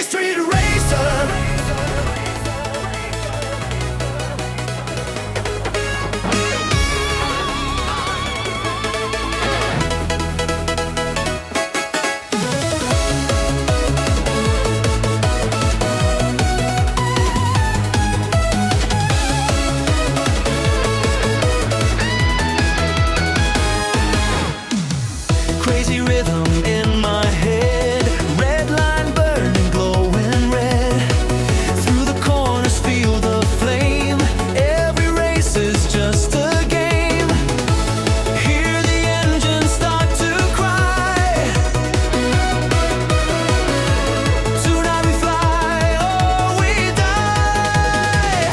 Street Racer. Crazy rhythm in my head, red line burning, glowing red. Through the corners feel the flame, every race is just a game. Hear the engine start to cry. Tonight we fly or we die.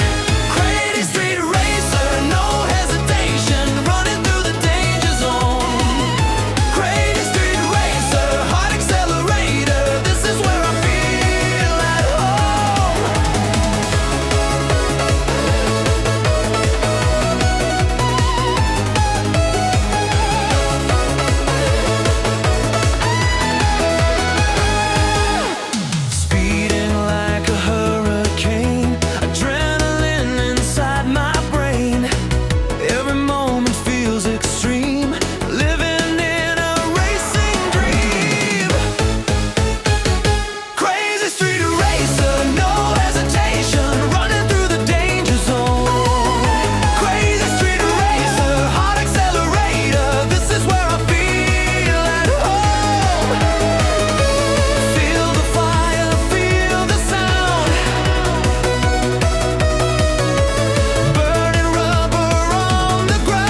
Crazy Street Racer, no hesitation, running through the danger zone. Crazy Street Racer, hard accelerator, this is where I feel at home. Speeding like a hurricane, adrenaline inside my brain. Every moment feels extreme, living in a racing dream. Crazy Street Racer, no hesitation, running through the danger zone. Crazy Street Racer, hard accelerator, this is where I feel at home. Feel the fire, feel the sound, burning rubber on the ground.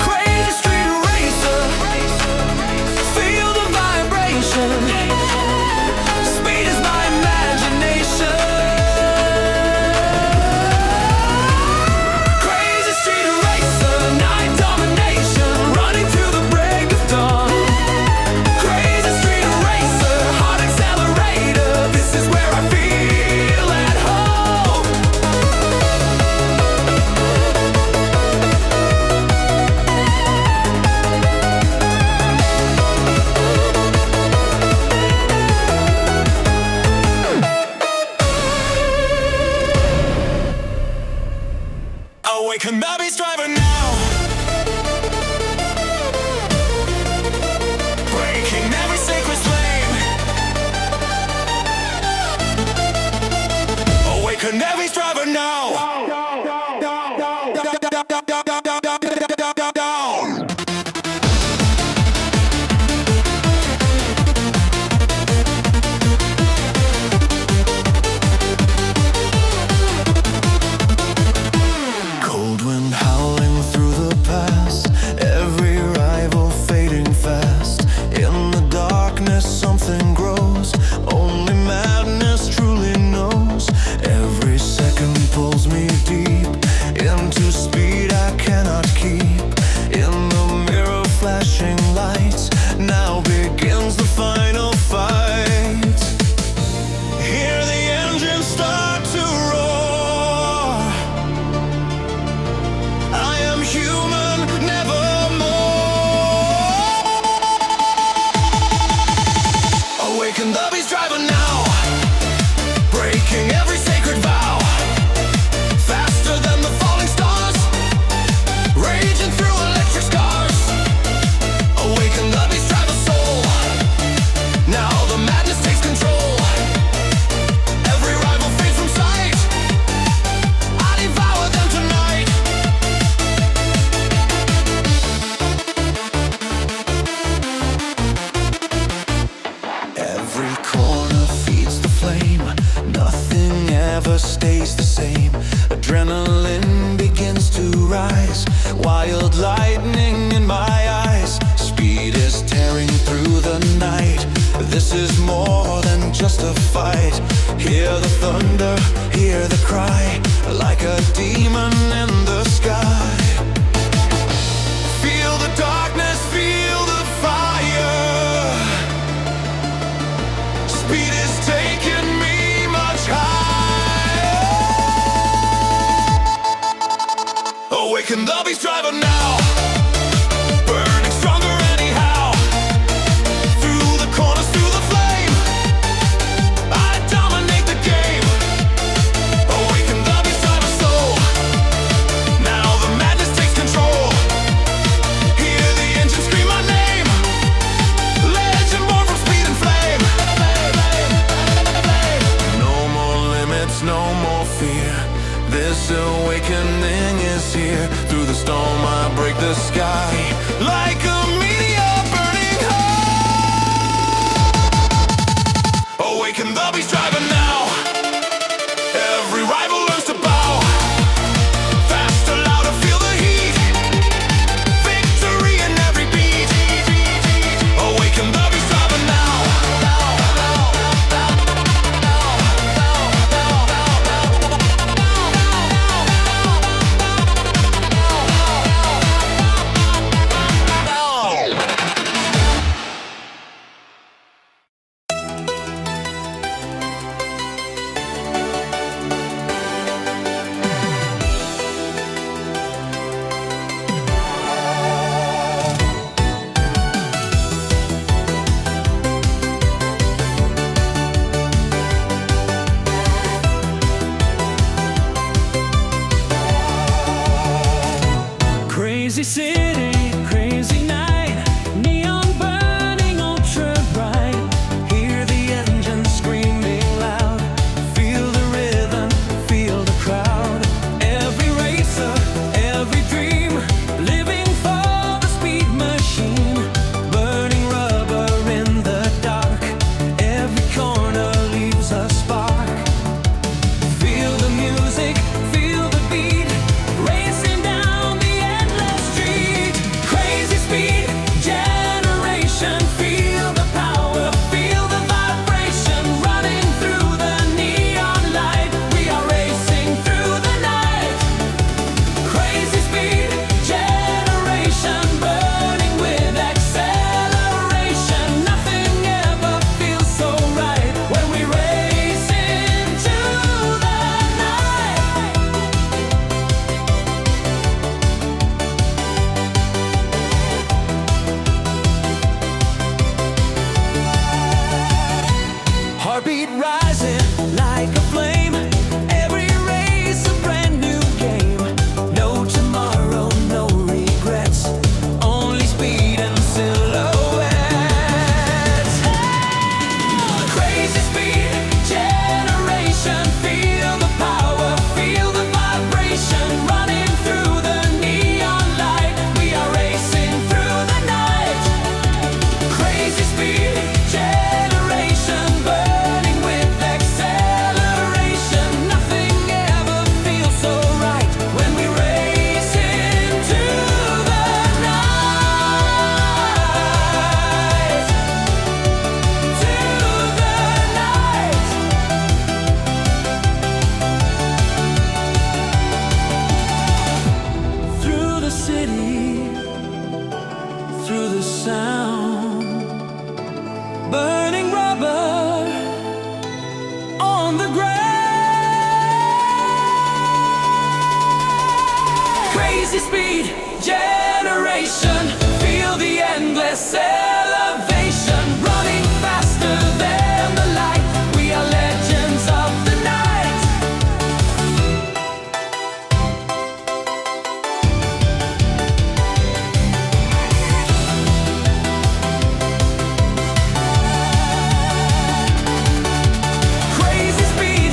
Crazy Street Racer, feel the vibration. Speed is my imagination. Crazy Street Racer, night domination, running through the break of dawn. Crazy Street Racer, hard accelerator, this is where I feel at home. Awaken the beast driver now, breaking every sacred flame. Awaken every driver now. Cold wind howling through the past, every rival fading fast. In the darkness something grows, only madness truly knows. Every second pulls me deep into speed I cannot keep. In the mirror flashing lights, now begins the final fight. Hear the engine start to roar. I am human, nevermore. Awaken the beast driver now, breaking every sacred vow. Faster than the falling stars, raging through electric scars. Awaken the beast driver soul, now the madness takes control. Every rival fades from sight, I devour them tonight. Every corner feeds the flame, nothing ever stays the same. Adrenaline begins to rise, wild lightning in my eyes. Speed is tearing through the night, this is more than just a fight. Hear the thunder, hear the cry, like a demon in the sky. Feel the darkness, feel the fire. Speed is taking me much higher. Awaken the beast driver now, burning stronger anyhow. Through the corners, through the flame, I dominate the game. Awaken the beast driver soul, now the madness takes control. Hear the engine scream my name, legend born from speed and flame. No more limits, no more fear. This awakening is here. Through the storm I break the sky, like a meteor burning high. Awaken the beast driver now, every rival learns to bow. Faster, louder, feel the heat, victory in every beat. Awaken the beast driver now. Crazy city, crazy night, neon burning ultra bright. Hear the engine screaming loud, feel the rhythm, feel the crowd. Every racer, every dream, living for the speed machine. Burning rubber in the dark, every corner leaves a spark. Feel the music, feel the beat, racing down the endless street. Crazy speed, generation, feel the power, feel the vibration. Running through the neon light, we are racing through the night. Crazy speed, generation, burning with acceleration. Nothing ever feels so right when we race into the night. Heartbeat rising like a flame, every race a brand new game. No tomorrow, no regrets, only speed and silhouettes. Crazy speed, generation, feel the power, feel the vibration. Running through the neon light, we are racing through the night. Crazy speed, generation, burning with acceleration. Nothing ever feels so right when we race into the night. To the night. Through the city, through the sound, burning rubber on the ground. Crazy speed, generation, feel the endless elevation. Running faster than the light, we are legends of the night. Crazy speed,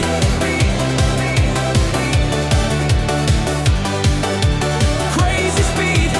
crazy speed.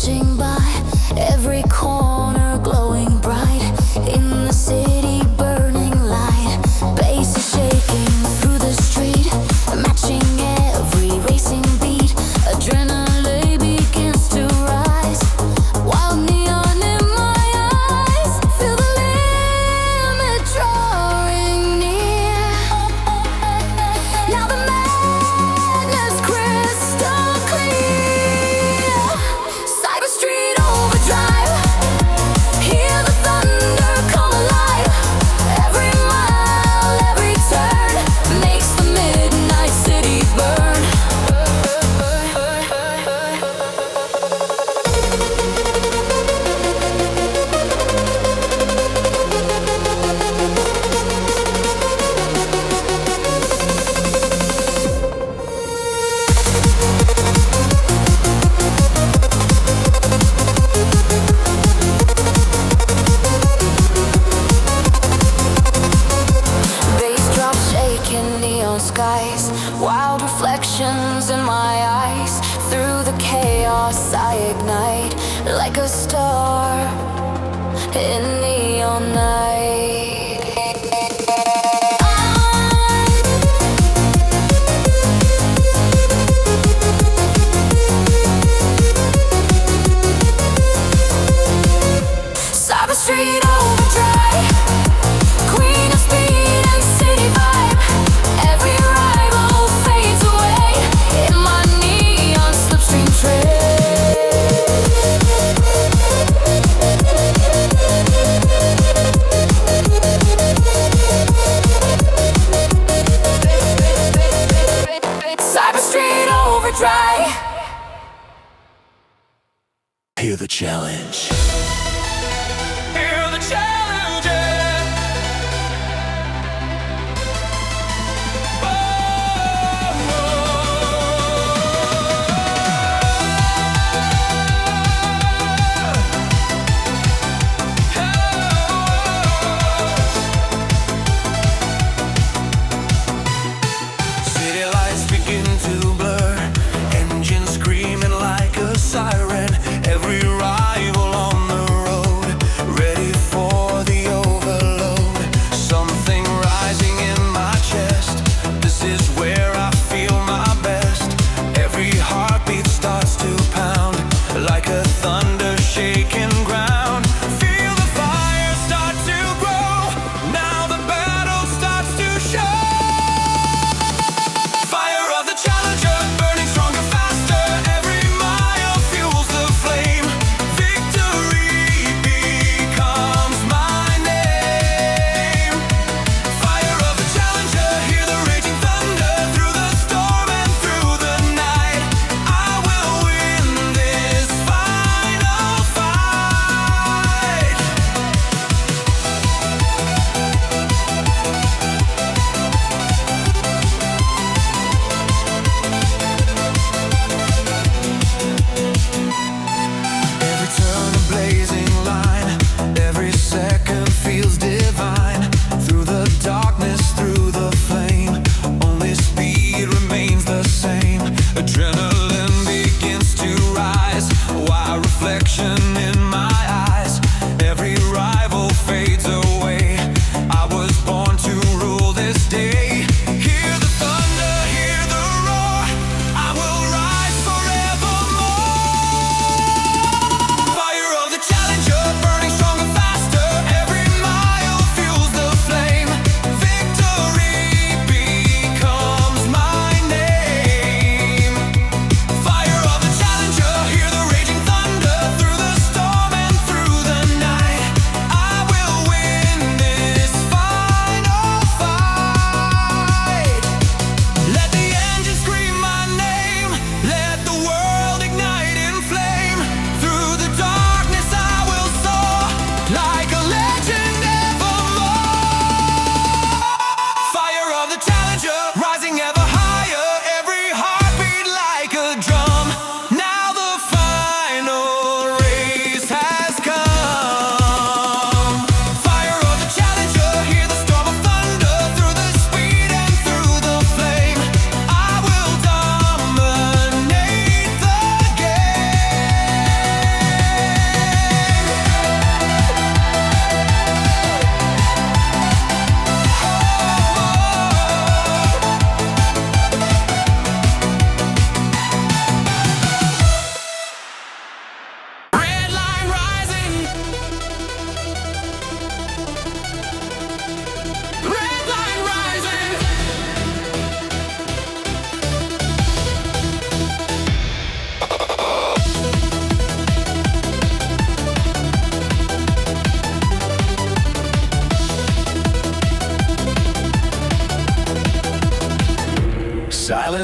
rushing by, every corner glowing bright. In the city, burning light, bass is shaking through the street, matching every racing beat. Adrenaline begins to rise, wild neon in my eyes. Feel the limit drawing near. Now the madness crystal clear. Cyber Street overdrive, hear the thunder come alive. Every mile, every turn makes the midnight city burn. Bass drop shaking neon skies, wild reflections in my eyes. Through the chaos I ignite, like a star in neon night. Cyber Street overdrive, queen of speed and city vibe. Every rival fades away in my neon slipstream trail. Cyber Street overdrive. Hear the challenge. Hear the challenge. City lights begin to blur, engines screaming like a siren. Every rival on the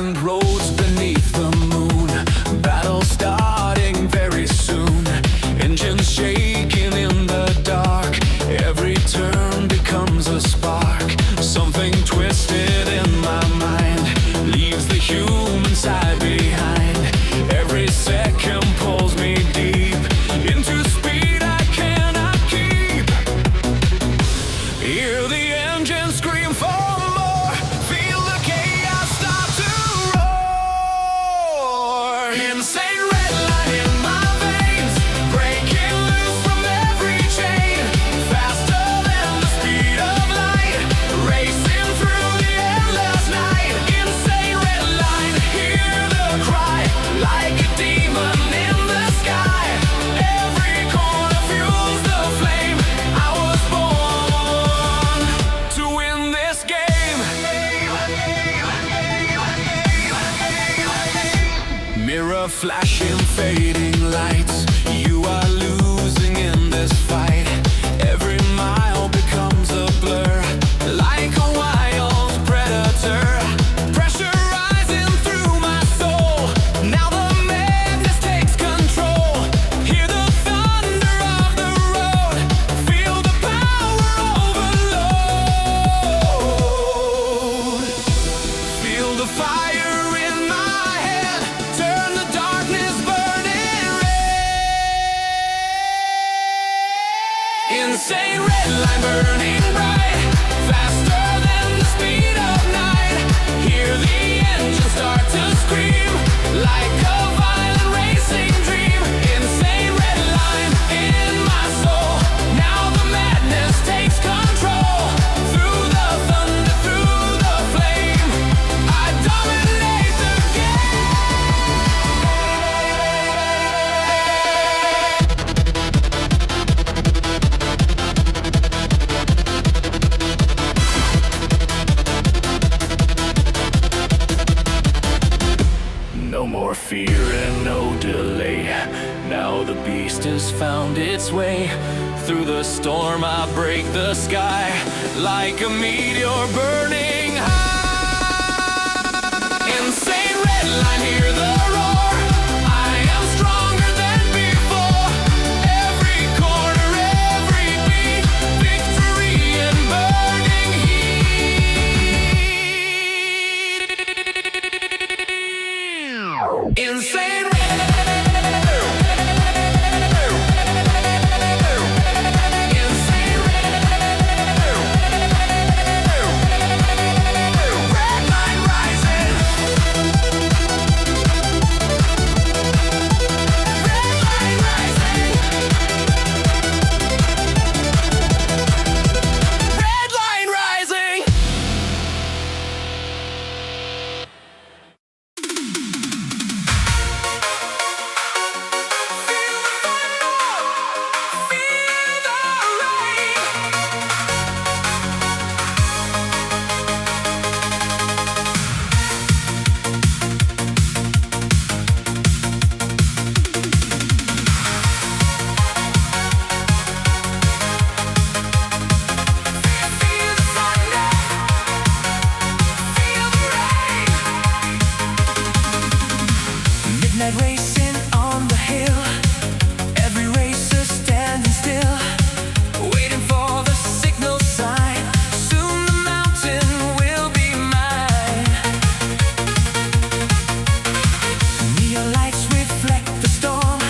darkened roads beneath the moon. Battle starting very soon. Engines shaking in the dark. Every turn becomes a spark. Something twisted in my mind leaves the human side behind. Every second pulls me deep into speed I cannot keep. Hear the engine scream for more. Feel the chaos start to roar. Insane red line in my veins, breaking loose from every chain. Faster than the speed of light, racing through the endless night. Insane red line, hear the cry, like a demon in the sky. Every corner fuels the flame. I was born to win this game. Mirror flashing, fading lights. You are losing in this fight. Every mile becomes a blur, like a wild predator. Pressure rising through my soul. Now the madness takes control. Hear the thunder of the road. Feel the power overload. Feel the fire in my head. Turn the darkness burning red. Insane red line burning bright. Faster than the speed of night. Hear the engine start to scream, like a violent racing dream. Insane red line in my soul. Now the madness takes control. Through the thunder, through the flame, I dominate the game. No more fear and no delay. Now the beast has found its way. Through the storm I break the sky, like a meteor burning high. Insane red line, hear the roar. I am stronger than before. Every corner, every beat, victory in burning heat. Insane red. Insane red. Red line rising. Red line rising. Red line rising. Midnight racing on the hill. Every racer standing still, waiting for the signal sign. Soon the mountain will be mine. Neon lights reflect the storm.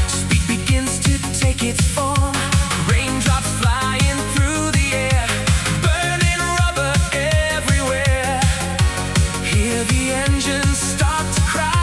Speed begins to take its form. Raindrops flying through the air, burning rubber everywhere. Hear the engines start to cry.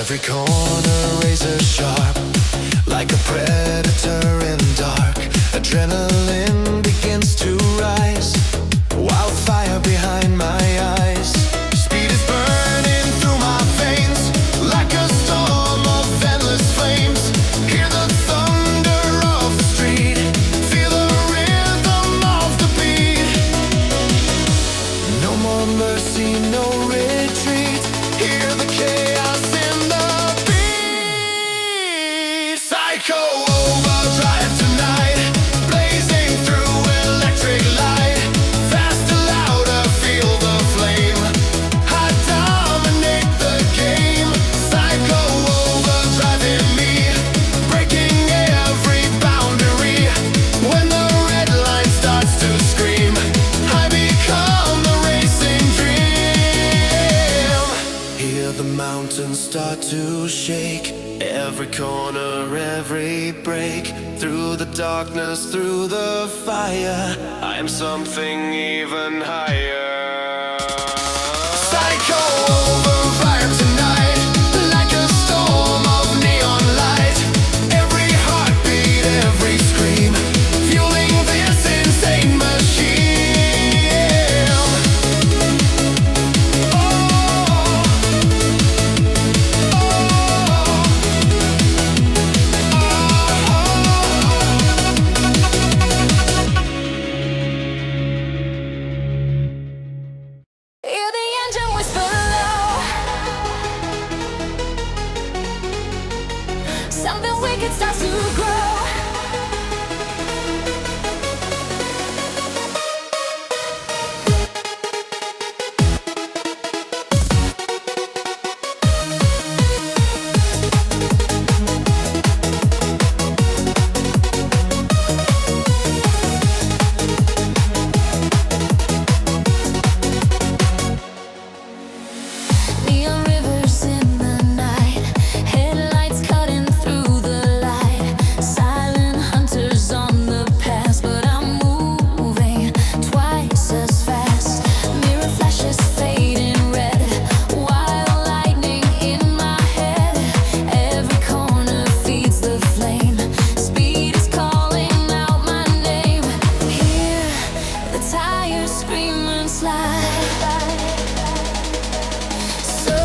Every corner razor sharp, like a predator in dark. Adrenaline begins to rise, wildfire behind my eyes. Speed is burning through my veins, like a storm of endless flames. Hear the thunder of the street, feel the rhythm of the beat. No more mercy, no retreat. Hear the chaos in the beat. Psycho overdrive tonight, blazing through electric light. Faster, louder, feel the flame. I dominate the game. Psycho overdrive in me, breaking every boundary. When the red line starts to scream, I become the racing dream. Hear the mountains start to shake, every corner, every break. Through the darkness, through the fire, I am something even higher. Psycho overfire tonight, like a storm of neon light. Every heartbeat, every scream, fueling this insane machine. Hear the engine whisper low. Something wicked starts to grow. Neon rivers in the night, headlights cutting through the light. Silent hunters on the pass, but I'm moving twice as fast. Mirror flashes fading red, wild lightning in my head. Every corner feeds the flame, speed is calling out my name. Hear the tires scream and slide. So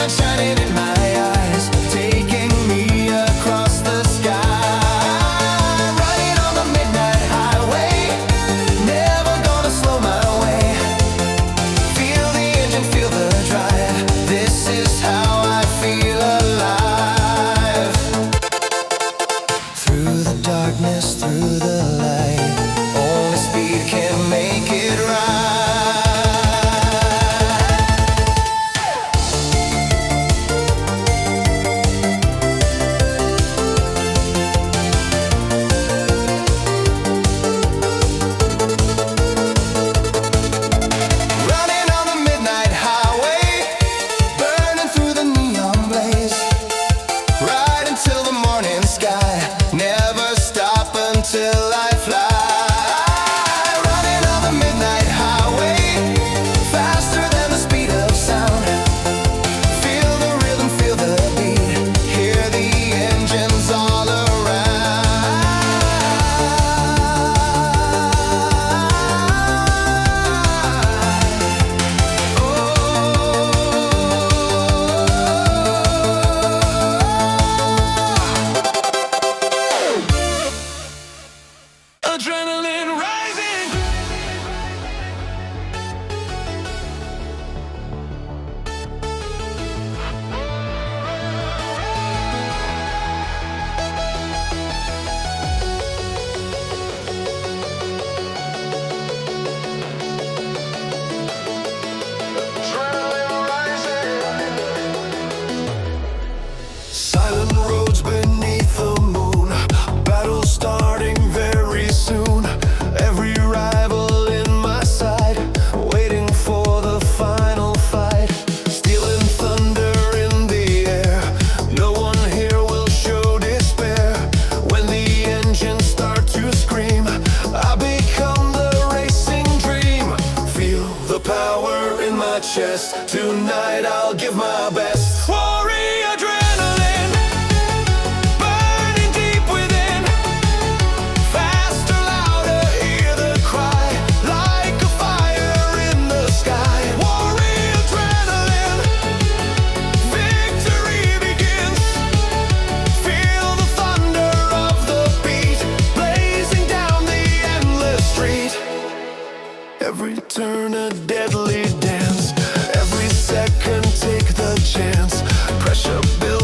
sun shining in my eyes, taking me across the sky. Riding on the midnight highway, never gonna slow my way. Feel the engine, feel the drive. This is how I feel alive. Through the darkness, through the light, only speed can make it right. Running on the midnight highway, burning through the neon blaze. Ride until the morning sky, never stop until I fly. Running on the midnight highway, faster than the speed of sound. Feel the rhythm, feel the beat, hear the engines all around. Adrenaline rising. Adrenaline rising. Silent roads beneath the moon, battle starting very soon. Every rival in my sight, waiting for the final fight. Stealing thunder in the air, no one here will show despair. When the engines start to scream, I become the racing dream. Feel the power in my chest, tonight I'll give my best. Warrior adrenaline, burning deep within. Faster, louder, hear the cry, like a fire in the sky. Warrior adrenaline, victory begins. Feel the thunder of the beat, blazing down the endless street. Every turn a deadly dance, every second take the chance. Pressure builds.